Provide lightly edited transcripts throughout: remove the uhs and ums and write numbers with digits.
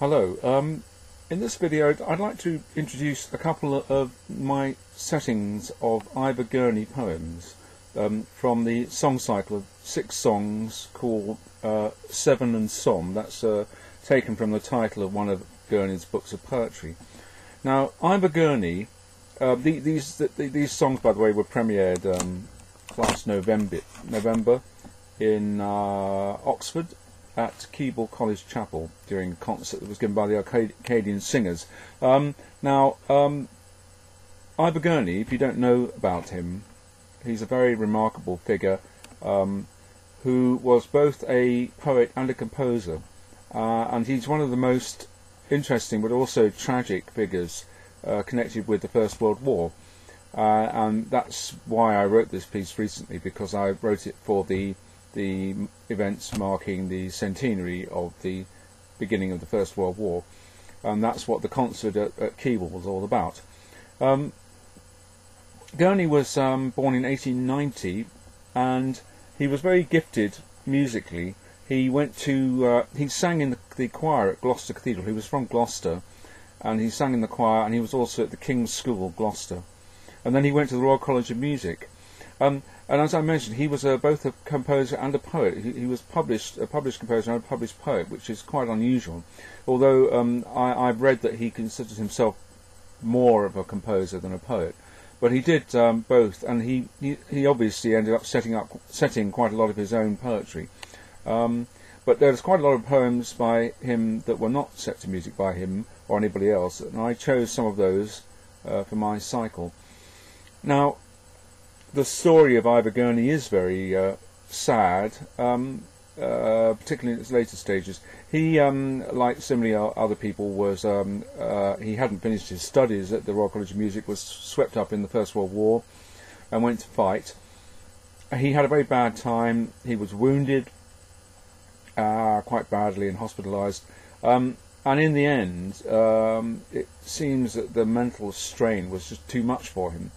Hello. In this video I'd like to introduce a couple of my settings of Ivor Gurney poems from the song cycle of 6 songs called Severn and Somme. That's taken from the title of one of Gurney's books of poetry. Now, Ivor Gurney, these songs, by the way, were premiered last November in Oxford at Keble College Chapel during a concert that was given by the Arcadian Singers. Ivor Gurney, if you don't know about him, he's a very remarkable figure who was both a poet and a composer, and he's one of the most interesting but also tragic figures connected with the First World War, and that's why I wrote this piece recently, because I wrote it for the events marking the centenary of the beginning of the First World War, and that's what the concert at Keble was all about. Gurney was born in 1890, and he was very gifted musically. He went to he sang in the choir at Gloucester Cathedral. He was from Gloucester, and he sang in the choir, and he was also at the King's School, Gloucester, and then he went to the Royal College of Music. And as I mentioned, he was both a composer and a poet. He was a published composer and a published poet, which is quite unusual. Although I've read that he considers himself more of a composer than a poet. But he did both, and he obviously ended up setting quite a lot of his own poetry. But there's quite a lot of poems by him that were not set to music by him or anybody else, and I chose some of those for my cycle. Now, the story of Ivor Gurney is very sad, particularly in its later stages. He, like so many other people, was he hadn't finished his studies at the Royal College of Music, was swept up in the First World War and went to fight. He had a very bad time. He was wounded quite badly and hospitalised. And in the end, it seems that the mental strain was just too much for him,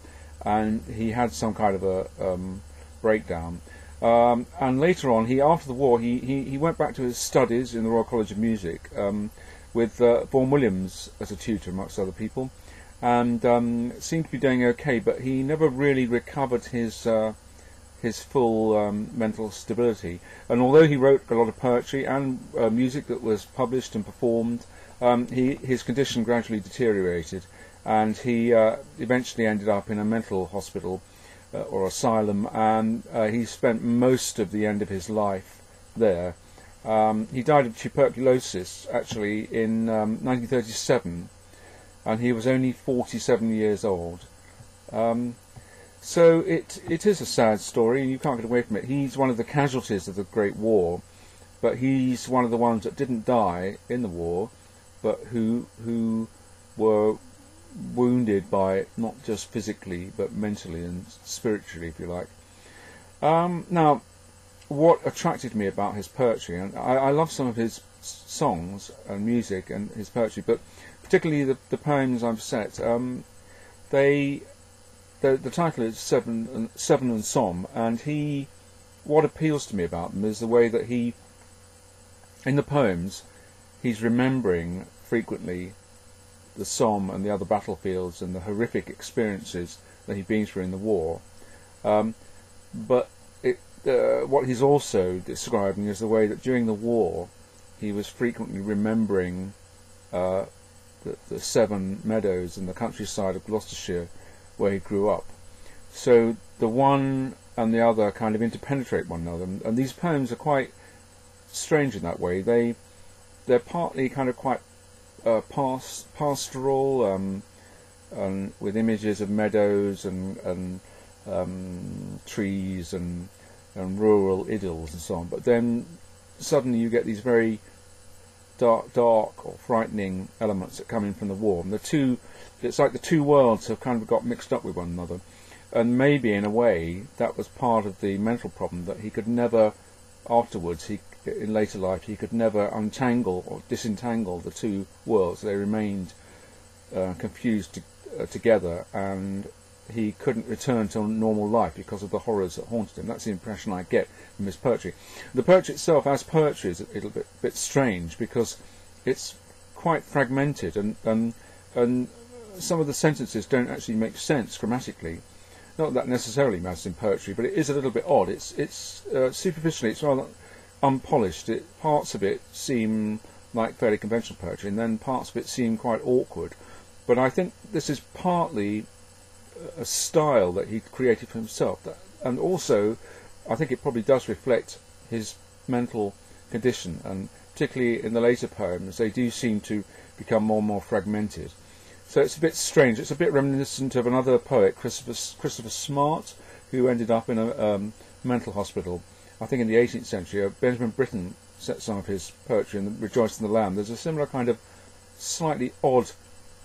and he had some kind of a breakdown. And later on, after the war, he went back to his studies in the Royal College of Music with Vaughan Williams as a tutor, amongst other people, and seemed to be doing okay. But he never really recovered his full mental stability. And although he wrote a lot of poetry and music that was published and performed, his condition gradually deteriorated, and he eventually ended up in a mental hospital or asylum, and he spent most of the end of his life there. He died of tuberculosis, actually, in 1937, and he was only 47 years old. So it is a sad story, and you can't get away from it. He's one of the casualties of the Great War, but he's one of the ones that didn't die in the war, but who were wounded by it, not just physically but mentally and spiritually, if you like. Now, what attracted me about his poetry, and I love some of his songs and music and his poetry, but particularly the poems I've set, the title is Severn and Somme, and what appeals to me about them is the way that in the poems, he's remembering frequently the Somme and the other battlefields and the horrific experiences that he'd been through in the war. But what he's also describing is the way that during the war he was frequently remembering the Severn meadows and the countryside of Gloucestershire where he grew up. So the one and the other kind of interpenetrate one another, and these poems are quite strange in that way. They're partly kind of quite pastoral, and with images of meadows and trees and rural idylls and so on. But then suddenly you get these very dark or frightening elements that come in from the war. And it's like the two worlds have kind of got mixed up with one another. And maybe in a way that was part of the mental problem, that he could never, afterwards, in later life, he could never untangle or disentangle the two worlds. They remained confused together, and he couldn't return to normal life because of the horrors that haunted him. That's the impression I get from his poetry. The poetry itself, as poetry, is a little bit strange, because it's quite fragmented, and some of the sentences don't actually make sense grammatically. Not that necessarily matters in poetry, but it is a little bit odd. It's superficially, it's rather unpolished. Parts of it seem like fairly conventional poetry, and then parts of it seem quite awkward. But I think this is partly a style that he created for himself, and also I think it probably does reflect his mental condition, and particularly in the later poems they do seem to become more and more fragmented. So it's a bit strange. It's a bit reminiscent of another poet, Christopher Smart, who ended up in a mental hospital, I think in the 18th century. Benjamin Britten set some of his poetry in Rejoice in the Lamb. There's a similar kind of slightly odd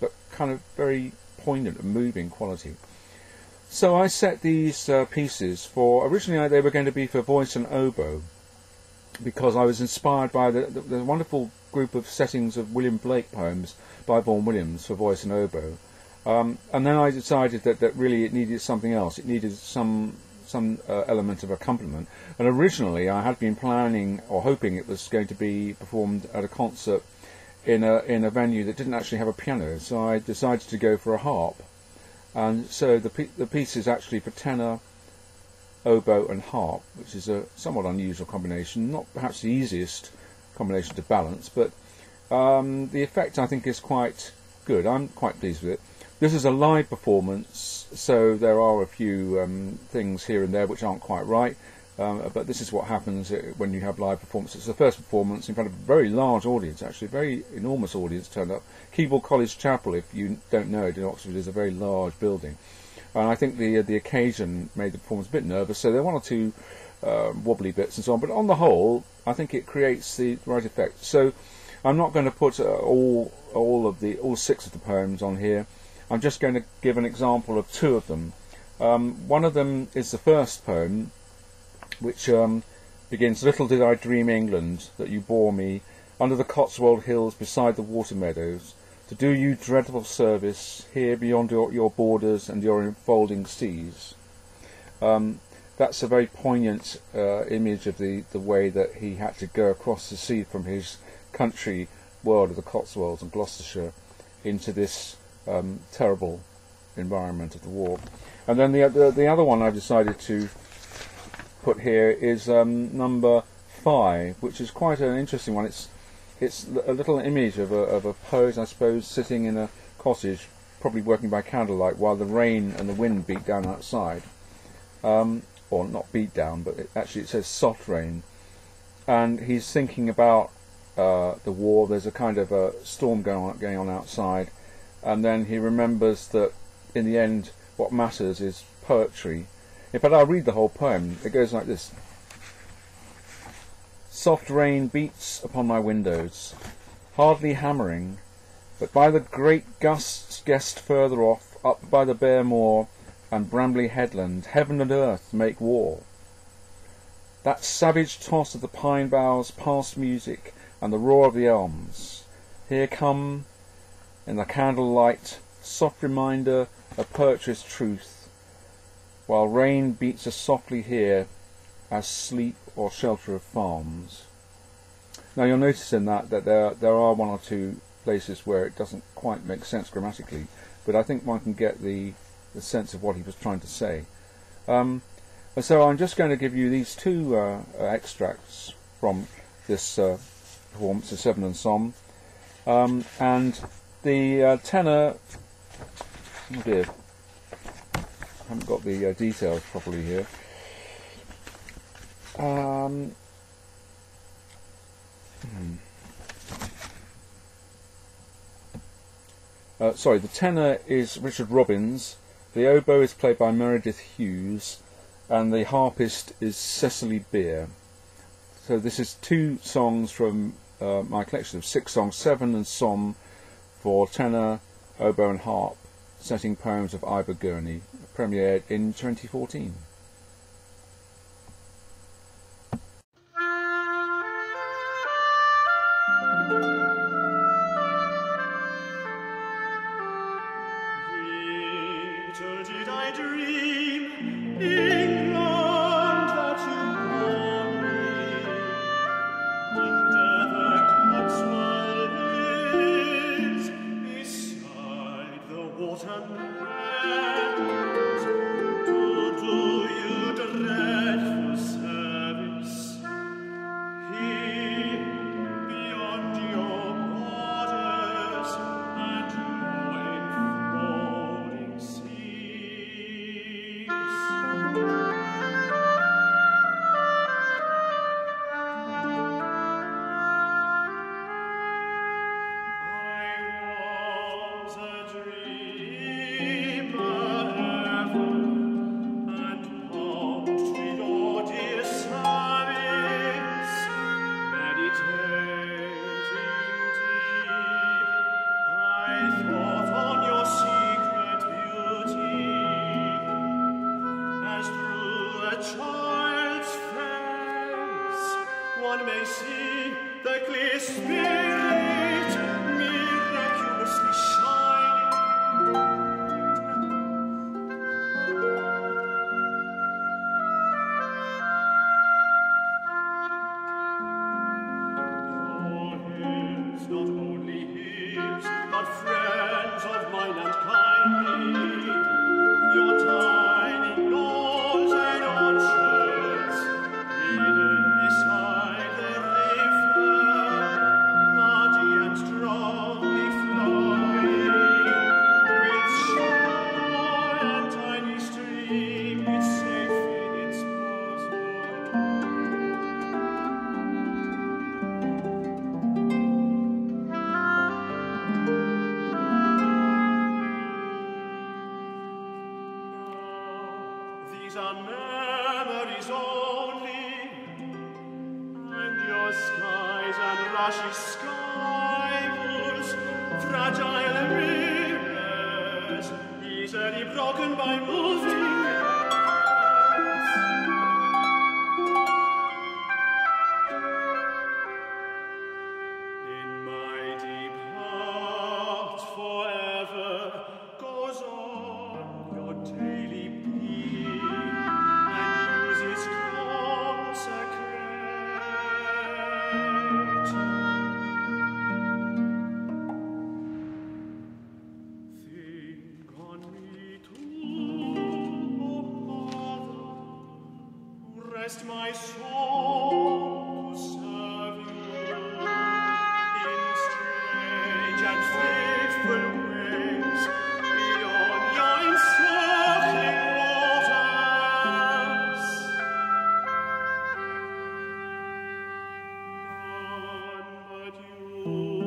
but kind of very poignant and moving quality. So I set these pieces for, originally they were going to be for voice and oboe, because I was inspired by the wonderful group of settings of William Blake poems by Vaughan Williams for voice and oboe. And then I decided that really it needed something else. It needed some element of accompaniment. And originally I had been planning or hoping it was going to be performed at a concert in a venue that didn't actually have a piano. So I decided to go for a harp. And so the piece is actually for tenor, oboe and harp, which is a somewhat unusual combination, not perhaps the easiest combination to balance, but the effect I think is quite good. I'm quite pleased with it. This is a live performance, so there are a few things here and there which aren't quite right, but this is what happens when you have live performances. It's the first performance in front of a very large audience, actually, a very enormous audience turned up. Keble College Chapel, if you don't know it, in Oxford, is a very large building. And I think the occasion made the performance a bit nervous, so there are one or two wobbly bits and so on. But on the whole, I think it creates the right effect. So I'm not going to put all six of the poems on here. I'm just going to give an example of two of them. One of them is the first poem, which begins, "Little did I dream, England, that you bore me under the Cotswold hills beside the water meadows, to do you dreadful service here beyond your borders and your enfolding seas." That's a very poignant image of the way that he had to go across the sea from his country world of the Cotswolds and Gloucestershire into this terrible environment of the war. And then the other one I've decided to put here is number 5, which is quite an interesting one. It's a little image of a poet, I suppose, sitting in a cottage, probably working by candlelight, while the rain and the wind beat down outside. Or not beat down, but it says soft rain. And he's thinking about the war. There's a kind of a storm going on outside. And then he remembers that in the end what matters is poetry. In fact, I'll read the whole poem. It goes like this. Soft rain beats upon my windows, hardly hammering, but by the great gusts guessed further off, up by the bare moor and brambly headland, heaven and earth make war. That savage toss of the pine boughs past music and the roar of the elms. Here come, in the candlelight, soft reminder of poetry's truth, while rain beats us softly here as sleep or shelter of farms. Now you'll notice in that there are one or two places where it doesn't quite make sense grammatically, but I think one can get the sense of what he was trying to say. And so I'm just going to give you these two extracts from this performance of Severn and Somme. And the tenor, oh dear, I haven't got the details properly here. Sorry, the tenor is Richard Robbins, the oboe is played by Meredith Hughes, and the harpist is Cecily Beer. So this is 2 songs from my collection of 6 songs, Severn and Somme, for tenor, oboe and harp, setting poems of Ivor Gurney, premiered in 2014. Little did I dream, England, that you bore me under the Cotswold hills. sky-bulls, fragile mirrors, easily broken by moving hands. In my deep heart forever goes on your daily being, and uses consecrate. Think on me too, O Mother, who rest my soul to serve you in strange and faithful ways beyond your encircling waters. None but you